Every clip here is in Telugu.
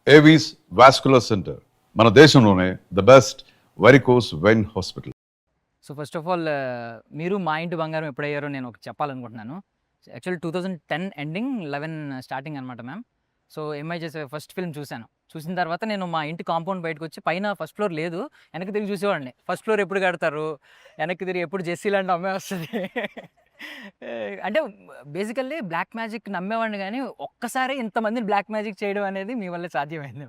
ఏవీస్ వాస్కులర్ సెంటర్, మన దేశంలోనే the best varicose vein hospital. So first of all మీరు మా ఇంటి బంగారం ఎప్పుడయ్యారో నేను ఒకటి చెప్పాలనుకుంటున్నాను. యాక్చువల్లీ 2010 ఎండింగ్ 11 స్టార్టింగ్ అనమాట మ్యామ్. సో ఎంఐ చేసే ఫస్ట్ ఫిల్మ్ చూశాను. చూసిన తర్వాత నేను మా ఇంటి కాంపౌండ్ బయటకు వచ్చి పైన ఫస్ట్ ఫ్లోర్ లేదు, వెనక్కి తిరిగి చూసేవాడిని. ఫస్ట్ ఫ్లోర్ ఎప్పుడు కడతారు, వెనక్కి తిరిగి ఎప్పుడు జెస్సీ లాంటి అమ్మాయి వస్తుంది. అంటే బేసికల్లీ బ్లాక్ మ్యాజిక్ నమ్మేవాడిని, కానీ ఒక్కసారి ఇంతమందిని బ్లాక్ మ్యాజిక్ చేయడం అనేది మీ వల్ల సాధ్యమైంది.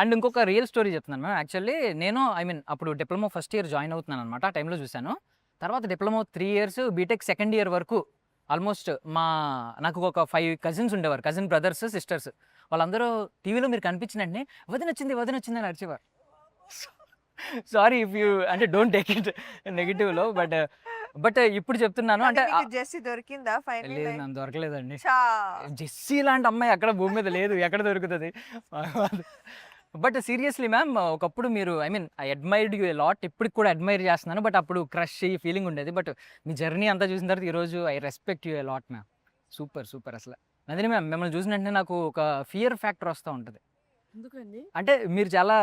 అండ్ ఇంకొక రియల్ స్టోరీ చెప్తున్నాను మ్యామ్. యాక్చువల్లీ నేను అప్పుడు డిప్లొమా ఫస్ట్ ఇయర్ జాయిన్ అవుతున్నాను అనమాట. ఆ టైంలో చూశాను. తర్వాత diploma 3 years, BTech second year వరకు ఆల్మోస్ట్ నాకు ఒక 5 కజిన్స్ ఉండేవారు, కజిన్ బ్రదర్స్ సిస్టర్స్. వాళ్ళందరూ టీవీలో మీరు కనిపించినండి వదిన వచ్చింది అని అరిచేవారు. సారీ ఇఫ్ యూ అంటే డోంట్ టేక్ ఇట్ నెగిటివ్లో, బట్ ఇప్పుడు చెప్తున్నాను అంటే జెస్సీ దొరికిందా ఫైనల్? లేదు మ్యామ్, దొరకలేదండి. జెస్సీ లాంటి అమ్మాయి ఎక్కడ భూమి మీద లేదు, ఎక్కడ దొరుకుతుంది? బట్ సీరియస్లీ మ్యామ్, ఒకప్పుడు మీరు I admired you a lot, ఇప్పటికి కూడా అడ్మైర్ చేస్తున్నాను. బట్ అప్పుడు క్రష్ ఫీలింగ్ ఉండేది. బట్ మీ జర్నీ అంతా చూసిన తర్వాత ఈరోజు I respect you a lot ma'am. Super అసలు. నందిని మ్యామ్, మిమ్మల్ని చూసిన వెంటనే నాకు ఒక ఫియర్ ఫ్యాక్టర్ వస్తూ ఉంటుంది. ఎందుకండి? అంటే మీరు చాలా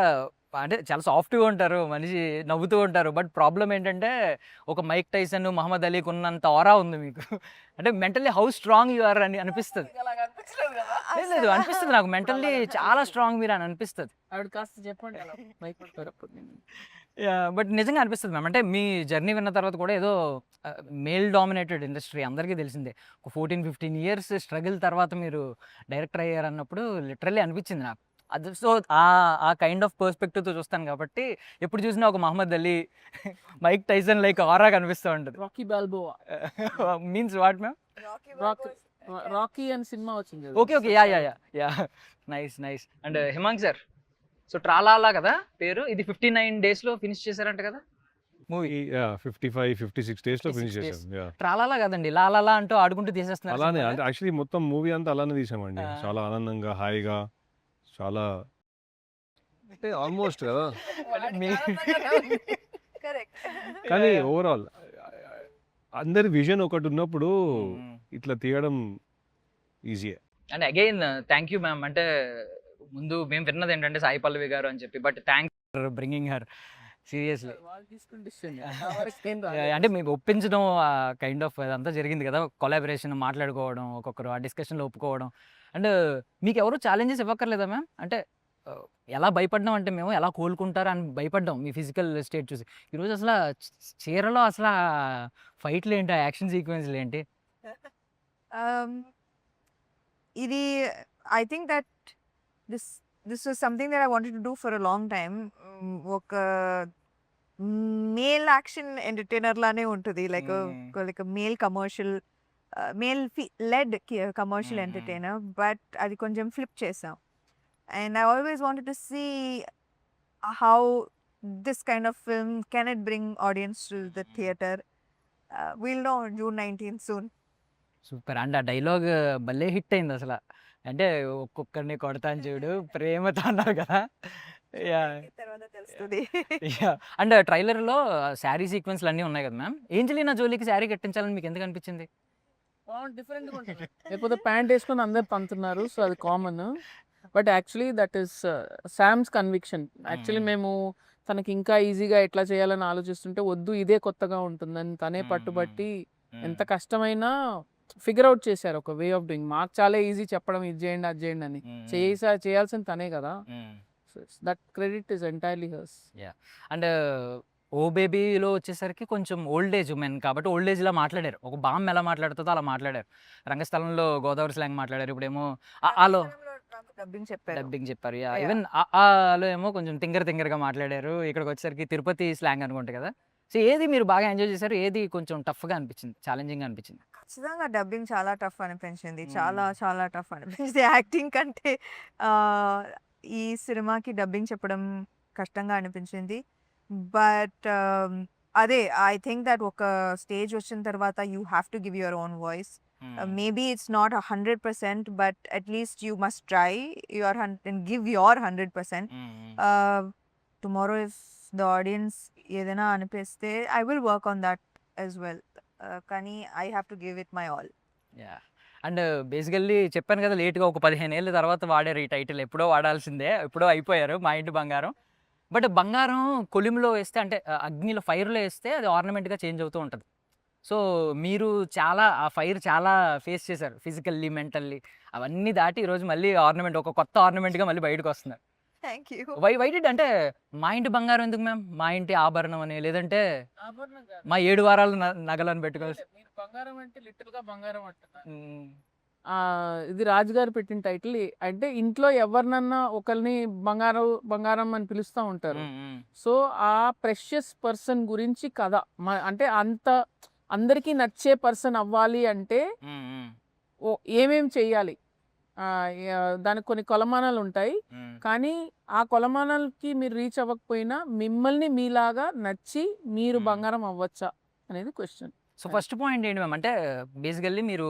సాఫ్ట్గా ఉంటారు, మనిషి నవ్వుతూ ఉంటారు. బట్ ప్రాబ్లం ఏంటంటే ఒక మైక్ టైసన్, మహమ్మద్ అలీకి ఉన్నంత ఆరా ఉంది మీకు. అంటే mentally how strong you are అని అనిపిస్తుంది. లేదు అనిపిస్తుంది నాకు, మెంటల్లీ చాలా స్ట్రాంగ్ మీరు అని అనిపిస్తుంది. కాస్త చెప్పండి. బట్ నిజంగా అనిపిస్తుంది మ్యామ్. అంటే మీ జర్నీ విన్న తర్వాత కూడా ఏదో మేల్ డామినేటెడ్ ఇండస్ట్రీ అందరికీ తెలిసిందే. ఒక 14-15 ఇయర్స్ స్ట్రగుల్ తర్వాత మీరు డైరెక్టర్ అయ్యారన్నప్పుడు లిటరల్లీ అనిపించింది నాకు. అది సో ఆ కైండ్ ఆఫ్ పర్స్పెక్టివ్తో చూస్తాను కాబట్టి ఎప్పుడు చూసినా ఒక Muhammad Ali, Mike Tyson like aura కనిపిస్తూ ఉంటుంది. Rocky Balboa means what ma'am? Rocky అని సినిమా వచ్చింది. Okay ya nice. And Himang sir, so ట్రాలాలా కదా పేరు, ఇది 59 డేస్లో ఫినిష్ చేశారంట కదా మూవీ? 55-56 డేస్ లో ఫినిష్ చేసాం. ట్రాలాలా కదండి, లాలాలా అంటూ ఆడుకుంటూ తీసేస్తున్నారు. అలానే అంటే యాక్చువల్లీ మొత్తం మూవీ అంతా అలానే తీసామండి. చాలా ఆనందంగా, హాయిగా, చాలా అంటే ఆల్మోస్ట్ కదా. కానీ ఓవరాల్ అందరి విజన్ ఒకటి ఉన్నప్పుడు ఇట్లా తీయడం ఈజీయే. And again thank you ma'am. అంటే ముందు మేము విన్నది ఏంటంటే సాయి పల్లవి గారు అని చెప్పి, but thanks for bringing her seriously. అంటే మేము ఒప్పించడం కైండ్ ఆఫ్ అదంతా జరిగింది కదా, కొలాబరేషన్, మాట్లాడుకోవడం, ఒక్కొక్కరు ఆ డిస్కషన్లో ఒప్పుకోవడం. అండ్ మీకు ఎవరు ఛాలెంజెస్ ఇవ్వక్కర్లేదా మ్యామ్? అంటే ఎలా భయపడ్డాం అంటే మేము ఎలా కోలుకుంటారు అని భయపడ్డాం మీ ఫిజికల్ స్టేట్ చూసి. ఈరోజు అసలు చీరలో అసలు ఫైట్లు ఏంటి, ఆ యాక్షన్ సీక్వెన్స్లు ఏంటి? ఇది I think that this was something that I wanted to do for a long time. ఒక మేల్ యాక్షన్ ఎంటర్టైనర్ లానే ఉంటుంది, like male commercial, male led commercial entertainer. But అది కొంచెం ఫ్లిప్ చేసాం. And I always wanted to see how this kind of film can it bring audience to the theater. We'll know June 19th soon. Super. And ఆ డైలాగ్ భలే హిట్ అయింది అసలు. అంటే ఒక్కొక్కరిని కొడతాను చూడు ప్రేమతో అన్నారు కదా. తర్వాత తెలుస్తుంది. అండ్ ట్రైలర్లో శారీ సీక్వెన్స్లు అన్నీ ఉన్నాయి కదా మ్యామ్. ఏంజలీనా జోలీకి శారీ కట్టించాలని మీకు ఎందుకు అనిపించింది? డిఫరెంట్గా ఉంటుంది. లేకపోతే ప్యాంట్ వేసుకొని అందరు పంతున్నారు, సో అది common. But actually that is Sam's conviction. Actually మేము తనకి ఇంకా ఈజీగా ఎట్లా చేయాలని ఆలోచిస్తుంటే వద్దు ఇదే కొత్తగా ఉంటుందని తనే పట్టుబట్టి ఎంత కష్టమైనా ఫిగర్ అవుట్ చేశారు ఒక వే ఆఫ్ డూయింగ్. మాకు చాలా ఈజీ చెప్పడం, ఇది చేయండి అది చేయండి అని. చేయాల్సింది తనే కదా. That credit is entirely hers. And oh బేబీలో వచ్చేసరికి కొంచెం ఓల్డ్ ఏజ్ ఉమెన్ కాబట్టి ఓల్డ్ ఏజ్లా మాట్లాడారు. ఒక బామ్మ ఎలా మాట్లాడుతుందో అలా మాట్లాడారు. రంగస్థలంలో గోదావరి స్లాంగ్ మాట్లాడారు. ఇప్పుడేమో ఆలో డబ్బింగ్ చెప్పారు. ఈవెన్ ఆలో ఏమో కొంచెం తింగరగా మాట్లాడారు. ఇక్కడికి వచ్చేసరికి తిరుపతి స్లాంగ్ అనుకుంటా కదా. సో ఏది మీరు బాగా ఎంజాయ్ చేశారు, ఏది కొంచెం టఫ్గా అనిపించింది, ఛాలెంజింగ్ అనిపించింది? ఖచ్చితంగా డబ్బింగ్ చాలా టఫ్ అనిపించింది. చాలా టఫ్ అనిపించింది. యాక్టింగ్ కంటే ఈ సినిమాకి డబ్బింగ్ చెప్పడం కష్టంగా అనిపించింది. బట్ అదే ఐ థింక్ దట్ ఒక స్టేజ్ వచ్చిన తర్వాత you have to give your own voice. Maybe it's not 100%, but at least you must try your and give your 100%. Tomorrow if the audience ఏదైనా అనిపిస్తే I will work on that as well. కానీ I have to give it my all. And basically చెప్పాను కదా లేట్గా ఒక 15 ఏళ్ళ తర్వాత వాడారు ఈ టైటిల్. ఎప్పుడో వాడాల్సిందే, ఎప్పుడో అయిపోయారు మా ఇంటి బంగారం. బట్ బంగారం కొలిమిలో వేస్తే అంటే అగ్నిలో ఫైర్లో వేస్తే అది ఆర్నమెంట్గా చేంజ్ అవుతూ ఉంటుంది. సో మీరు చాలా ఆ ఫైర్ చాలా ఫేస్ చేశారు ఫిజికల్లీ, మెంటల్లీ అవన్నీ దాటి ఈరోజు మళ్ళీ ఆర్నమెంట్ ఒక కొత్త ఆర్నమెంట్గా మళ్ళీ బయటకు వస్తున్నారు. Thank you. వై డిడ్ అంటే మా ఇంటి బంగారం ఎందుకు మ్యామ్? మా ఇంటి ఆభరణం అని, లేదంటే ఆభరణం కాదు. మా 7 వారాలు నగలని పెట్టుకోవాలి. మీరు బంగారం అంటే లిటిల్ గా బంగారం అంటున్నారు. ఇది రాజుగారు పెట్టిన టైటిల్. అంటే ఇంట్లో ఎవరినన్నా ఒకరిని బంగారం బంగారం అని పిలుస్తూ ఉంటారు. సో ఆ ప్రెషియస్ పర్సన్ గురించి కథ. అంటే అంత అందరికీ నచ్చే పర్సన్ అవ్వాలి అంటే ఏమేం చెయ్యాలి, దానికి కొన్ని కొలమానాలు ఉంటాయి. కానీ ఆ కొలమానాలకి మీరు రీచ్ అవ్వకపోయినా మిమ్మల్ని మీలాగా నచ్చి మీరు బంగారం అవ్వచ్చా అనేది క్వశ్చన్. సో ఫస్ట్ పాయింట్ ఏంటి మ్యామ్ అంటే బేసికల్లీ మీరు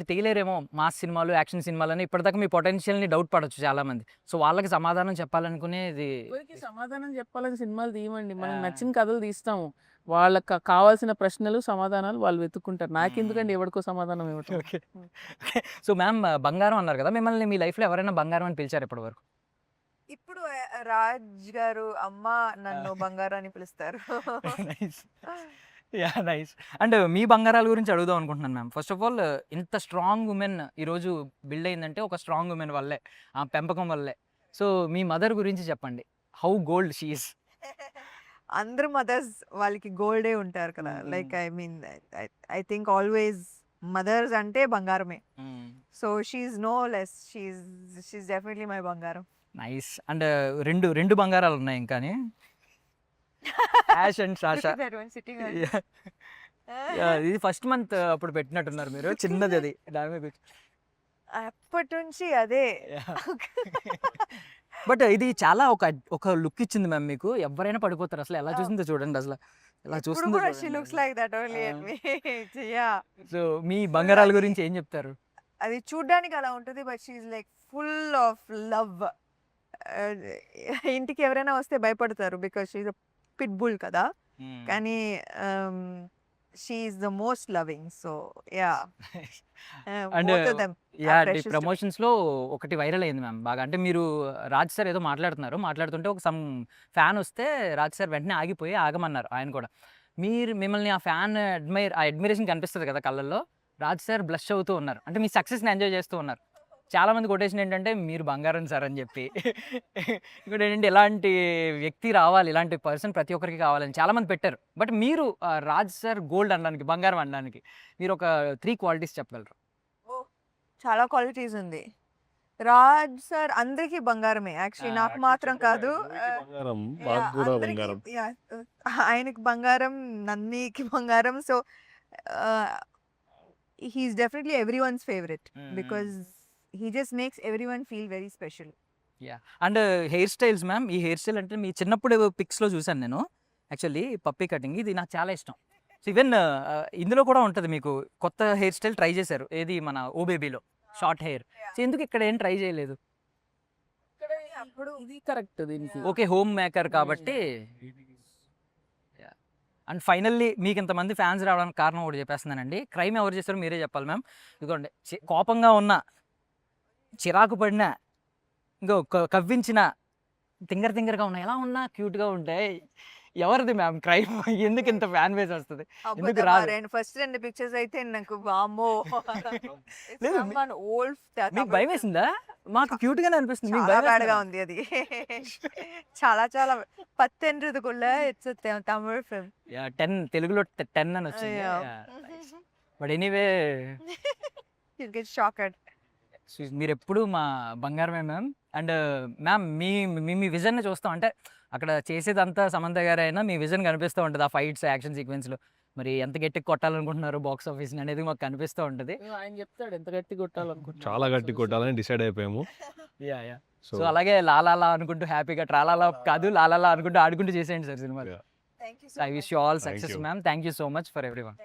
తీయలేరేమో మాస్ సినిమాలు, యాక్షన్ సినిమాలని ఇప్పటిదాకా మీ పొటెన్షియల్ని డౌట్ పడవచ్చు చాలా మంది. సో వాళ్ళకి సమాధానం చెప్పాలనుకునేది. ఎవరికి సమాధానం చెప్పాలని సినిమాలు తీయమండి, మనం నచ్చిన కథలు తీస్తాము. వాళ్ళకి కావాల్సిన ప్రశ్నలు సమాధానాలు వాళ్ళు వెతుక్కుంటారు. నాకెందుకండి ఎవరికో సమాధానం ఇవ్వటం. ఓకే. సో మ్యామ్ బంగారం అన్నారు కదా, మిమ్మల్ని మీ లైఫ్లో ఎవరైనా బంగారం అని పిలిచారు ఇప్పటి వరకు? ఇప్పుడు రాజ్ గారు అమ్మ నన్ను బంగారం అని పిలుస్తారు. Yeah nice. అండ్ మీ బంగారాల గురించి అడుగుదాం అనుకుంటున్నాను మ్యామ్. ఫస్ట్ ఆఫ్ ఆల్ ఇంత స్ట్రాంగ్ ఉమెన్ ఈరోజు బిల్డ్ అయిందంటే ఒక స్ట్రాంగ్ ఉమెన్ వల్లే, ఆ పెంపకం వల్లే. సో మీ మదర్ గురించి చెప్పండి. How gold she is? అందరు మదర్స్ వాళ్ళకి గోల్డే ఉంటారు కదా. Like I mean I think always mothers అంటే బంగారమే. So she's no less, she's definitely my బంగారం. నైస్. అండ్ రెండు బంగారాలు ఉన్నాయి ఇంకాని, యాష్ అండ్ సాషా. ఇది ఫస్ట్ మంత్ అప్పుడు పెట్టినట్టున్నారు మీరు, చిన్నది అది దాని మీద. అప్పటి నుంచి అదే. బట్ ఇది చాలా ఒక లుక్ ఇచ్చింది మ్యామ్ మీకు. ఎవరైనా పడిపోతారు అసలు. ఎలా చూసిందో చూడండి, అసలు ఎలా చూస్తుందో she చూడండి. looks like that only at me. Yeah. So మీ బంగారాల గురించి ఏం చెప్తారు? అది చూడ్డానికి అలా ఉంటుంది, but she's like full of love. ఇంటికి ఎవరైనా వస్తే భయపడతారు బికాస్ షీఈ్ పిట్ బుల్ కదా. కానీ she the most loving. So yeah. And both of them yeah are precious to me. Promotions లో ఒకటి వైరల్ అయింది మ్యామ్ బాగా. అంటే మీరు రాజ్ సార్ ఏదో మాట్లాడుతుంటే ఒక సమ్ ఫ్యాన్ వస్తే రాజ్ సార్ వెంటనే ఆగమన్నారు ఆయన కూడా. మిమ్మల్ని ఆ ఫ్యాన్ అడ్మిరేషన్ కనిపిస్తుంది కదా కళ్ళల్లో. రాజ్ సార్ బ్లష్ అవుతూ ఉన్నారు, అంటే మీ సక్సెస్ని ఎంజాయ్ చేస్తూ ఉన్నారు. చాలా మంది కొటేషన్ ఏంటంటే మీరు బంగారం సార్ అని చెప్పి. ఇంకోటి ఏంటంటే ఇలాంటి వ్యక్తి రావాలి, ఇలాంటి పర్సన్ ప్రతి ఒక్కరికి కావాలని చాలా మంది పెట్టారు. బట్ మీరు రాజ్ సార్ గోల్డ్ అనడానికి, బంగారం అనడానికి మీరు ఒక 3 క్వాలిటీస్ చెప్పగలరు? చాలా క్వాలిటీస్ ఉంది. రాజ్ సార్ అందరికీ బంగారమే యాక్చువల్లీ, నాకు మాత్రం కాదు. బంగారం, మాకు కూడా అందరికీ, బంగారం. yeah, ఆయనకి బంగారం, నన్నీకి బంగారం. So he's definitely everyone's favourite because he just makes everyone feel very special. Yeah. And hair styles ma'am, ఈ హెయిర్ స్టైల్ అంటే మీ చిన్నప్పుడు పిక్స్లో చూశాను నేను యాక్చువల్లీ, పప్పీ కటింగ్. ఇది నాకు చాలా ఇష్టం. సో ఈవెన్ ఇందులో కూడా ఉంటుంది మీకు కొత్త హెయిర్ స్టైల్ ట్రై చేశారు, ఏది మన ఓ బేబీలో షార్ట్ హెయిర్. సో ఎందుకు ఇక్కడ ఏం ట్రై చేయలేదు? అప్పుడు ఇది కరెక్ట్ దీనికి. ఓకే, హోమ్ మేకర్ కాబట్టి. అండ్ ఫైనల్లీ మీకు ఇంతమంది ఫ్యాన్స్ రావడానికి కారణం ఒకటి చెప్పేస్తున్నానండి. క్రైమ్ ఎవరు చేస్తారో మీరే చెప్పాలి మ్యామ్. ఇదిగోండి, కోపంగా ఉన్న, చిరాకు పడినా, ఇంకో కవ్వించిన, తింగరగా ఉన్నా, ఎలా ఉన్నా క్యూట్గా ఉంటాయి. ఎవరిది మ్యామ్ క్రైమ్? ఎందుకు ఇంత ఫ్యాన్ బేస్ వస్తుంది? ఎందుకు రాదు? ఫస్ట్ 2 పిక్చర్స్ అయితే నాకు వామ్మో. లేదు, ఓల్డ్ మీకు భయం వేసిందా? మాకు క్యూట్ గానే అనిపిస్తుంది. మీకు చాలా భయం బ్యాడ్గా వేస్తుందా? ఉంది అది. చాలా పత్తెండ్రదుకుள்ள ఇట్స్ తమిళ్ ఫిల్మ్. 10 తెలుగులో 10 అని వచ్చింది. But anyway, you'll get shocked. మీరు ఎప్పుడు మా బంగారమే మ్యామ్. అండ్ మ్యామ్ మీ విజన్ని చూస్తాం, అంటే అక్కడ చేసేదంతా సమంత గారు అయినా మీ విజన్ కనిపిస్తూ ఉంటుంది ఆ ఫైట్స్, యాక్షన్ సీక్వెన్స్లో. మరి ఎంత గట్టిగా కొట్టాలనుకుంటున్నారు బాక్స్ ఆఫీస్ అనేది మాకు కనిపిస్తూ ఉంటుంది. ఆయన చెప్తాడు ఎంత గట్టి కొట్టాలనుకుంటున్నా. చాలా గట్టి కొట్టాలని డిసైడ్ అయిపోయాము. యా. సో అలాగే లాలాలా అనుకుంటూ హ్యాపీగా, ట్రాలాలా కాదు లాలాలా అనుకుంటూ ఆడుకుంటూ చేసేయండి sir cinema. Thank you so I wish much. You all Thank success you. Ma'am. Thank you so much for everyone.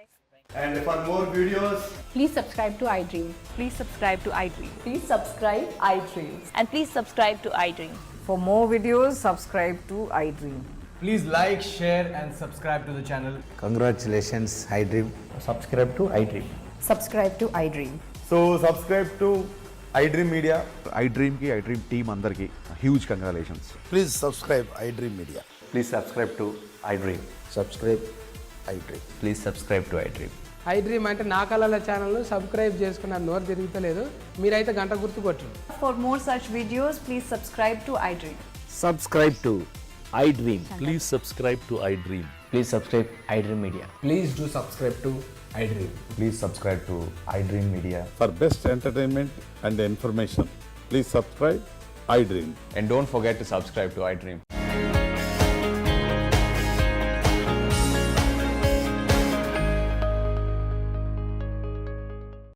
And for more videos, Please subscribe to iDream. Please subscribe to iDream. Please subscribe iDream. And please subscribe to iDream. For more videos, subscribe to iDream. please like, share and subscribe to the channel. Congratulations, iDream. Subscribe to iDream. Subscribe to iDream. So subscribe to iDream Media. IDream team అందరికి huge congratulations. Please subscribe iDream Media. Please subscribe to iDream. Subscribe iDream. Please subscribe to iDream. iDream అంటే నా కళల ఛానల్ను సబ్స్క్రైబ్ చేసుకున్న నోరు తిరుగుతలేదు, మీరైతే గంట గుర్తు కొట్టండి. For more such videos, please subscribe to iDream. Subscribe to iDream. Please subscribe to iDream. Please subscribe iDream Media. Please do subscribe to iDream. Please subscribe to iDream Media. For best entertainment and information, please subscribe iDream. And don't forget to subscribe to iDream.